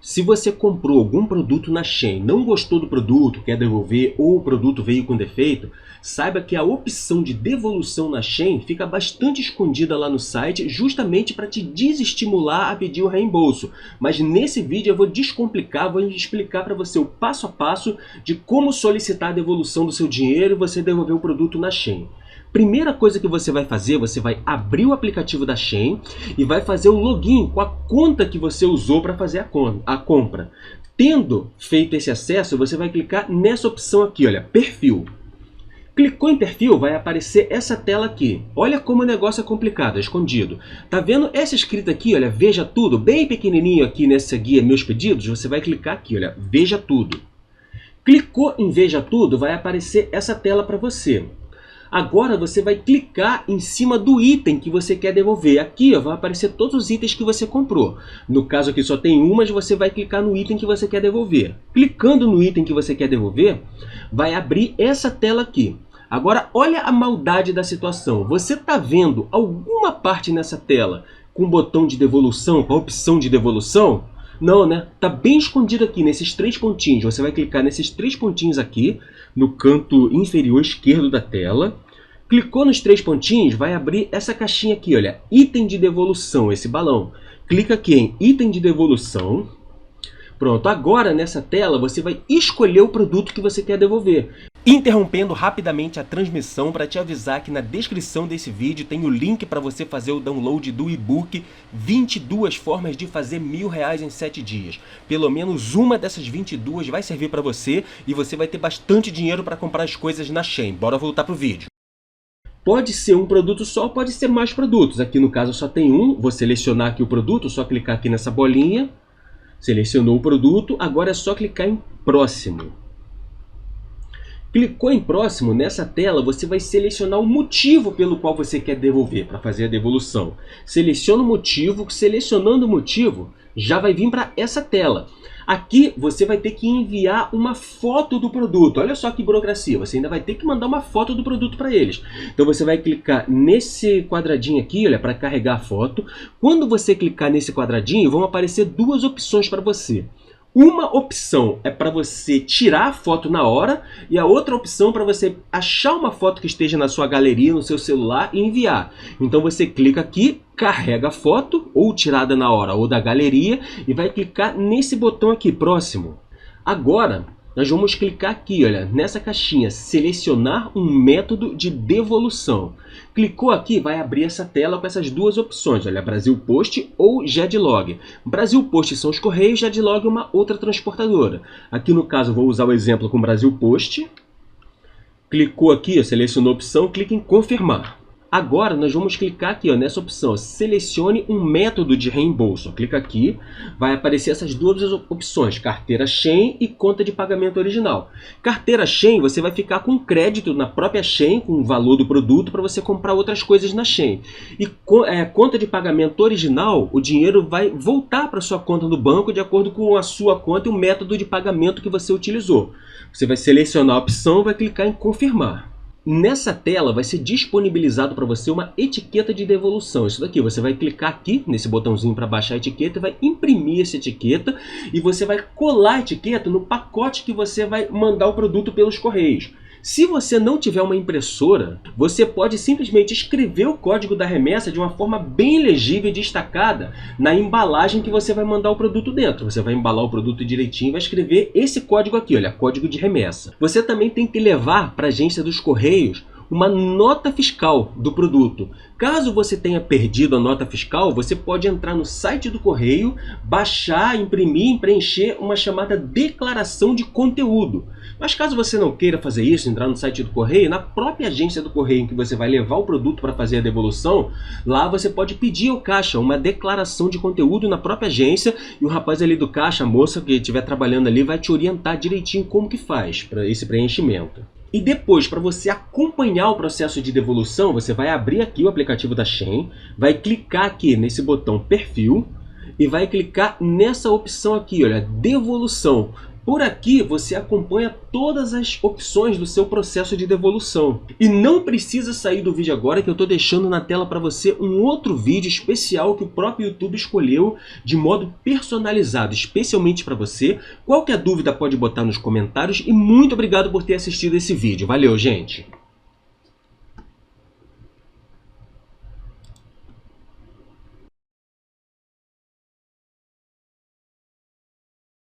Se você comprou algum produto na Shein, não gostou do produto, quer devolver ou o produto veio com defeito, saiba que a opção de devolução na Shein fica bastante escondida lá no site, justamente para te desestimular a pedir o reembolso. Mas nesse vídeo eu vou descomplicar, vou explicar para você o passo a passo de como solicitar a devolução do seu dinheiro e você devolver o produto na Shein. Primeira coisa que você vai fazer, você vai abrir o aplicativo da Shein e vai fazer o login com a conta que você usou para fazer a compra. Tendo feito esse acesso, você vai clicar nessa opção aqui, olha, perfil. Clicou em perfil, vai aparecer essa tela aqui. Olha como o negócio é complicado, é escondido. Tá vendo essa escrita aqui, olha, veja tudo, bem pequenininho aqui nessa guia Meus Pedidos? Você vai clicar aqui, olha, veja tudo. Clicou em veja tudo, vai aparecer essa tela para você. Agora você vai clicar em cima do item que você quer devolver. Aqui ó, vai aparecer todos os itens que você comprou. No caso aqui só tem um, mas você vai clicar no item que você quer devolver. Clicando no item que você quer devolver, vai abrir essa tela aqui. Agora olha a maldade da situação. Você está vendo alguma parte nessa tela com o botão de devolução, com a opção de devolução? Não, né? Tá bem escondido aqui nesses três pontinhos. Você vai clicar nesses três pontinhos aqui, no canto inferior esquerdo da tela. Clicou nos três pontinhos, vai abrir essa caixinha aqui, olha, item de devolução, esse balão. Clica aqui em item de devolução. Pronto, agora nessa tela você vai escolher o produto que você quer devolver. Interrompendo rapidamente a transmissão para te avisar que na descrição desse vídeo tem o link para você fazer o download do e-book 22 formas de fazer R$1.000 em 7 dias. Pelo menos uma dessas 22 vai servir para você e você vai ter bastante dinheiro para comprar as coisas na Shein. Bora voltar pro vídeo. Pode ser um produto só, pode ser mais produtos. Aqui no caso só tem um, vou selecionar aqui o produto, só clicar aqui nessa bolinha. Selecionou o produto, agora é só clicar em próximo. Clicou em próximo, nessa tela você vai selecionar o motivo pelo qual você quer devolver, para fazer a devolução. Seleciona o motivo, selecionando o motivo, já vai vir para essa tela. Aqui você vai ter que enviar uma foto do produto. Olha só que burocracia, você ainda vai ter que mandar uma foto do produto para eles. Então você vai clicar nesse quadradinho aqui, olha, para carregar a foto. Quando você clicar nesse quadradinho, vão aparecer duas opções para você. Uma opção é para você tirar a foto na hora e a outra opção para você achar uma foto que esteja na sua galeria, no seu celular e enviar. Então você clica aqui, carrega a foto, ou tirada na hora ou da galeria, e vai clicar nesse botão aqui, próximo. Agora nós vamos clicar aqui, olha, nessa caixinha, selecionar um método de devolução. Clicou aqui, vai abrir essa tela com essas duas opções, olha, Brasil Post ou Gedlog. Brasil Post são os Correios, Gedlog é uma outra transportadora. Aqui no caso vou usar o exemplo com Brasil Post. Clicou aqui, selecionou a opção, clica em confirmar. Agora nós vamos clicar aqui ó, nessa opção, selecione um método de reembolso. Clica aqui, vai aparecer essas duas opções, carteira Shein e conta de pagamento original. Carteira Shein, você vai ficar com crédito na própria Shein, com o valor do produto, para você comprar outras coisas na Shein. E conta de pagamento original, o dinheiro vai voltar para sua conta do banco de acordo com a sua conta e o método de pagamento que você utilizou. Você vai selecionar a opção e vai clicar em confirmar. Nessa tela vai ser disponibilizado para você uma etiqueta de devolução. Isso daqui, você vai clicar aqui nesse botãozinho para baixar a etiqueta e vai imprimir essa etiqueta e você vai colar a etiqueta no pacote que você vai mandar o produto pelos correios. Se você não tiver uma impressora, você pode simplesmente escrever o código da remessa de uma forma bem legível e destacada na embalagem que você vai mandar o produto dentro. Você vai embalar o produto direitinho e vai escrever esse código aqui, olha, código de remessa. Você também tem que levar para a agência dos Correios uma nota fiscal do produto. Caso você tenha perdido a nota fiscal, você pode entrar no site do Correio, baixar, imprimir e preencher uma chamada declaração de conteúdo. Mas caso você não queira fazer isso, entrar no site do Correio, na própria agência do Correio em que você vai levar o produto para fazer a devolução, lá você pode pedir ao caixa uma declaração de conteúdo na própria agência e o rapaz ali do caixa, a moça que estiver trabalhando ali, vai te orientar direitinho como que faz para esse preenchimento. E depois, para você acompanhar o processo de devolução, você vai abrir aqui o aplicativo da Shein, vai clicar aqui nesse botão perfil e vai clicar nessa opção aqui, olha, devolução. Por aqui você acompanha todas as opções do seu processo de devolução. E não precisa sair do vídeo agora, que eu estou deixando na tela para você um outro vídeo especial que o próprio YouTube escolheu de modo personalizado, especialmente para você. Qualquer dúvida pode botar nos comentários e muito obrigado por ter assistido esse vídeo. Valeu, gente!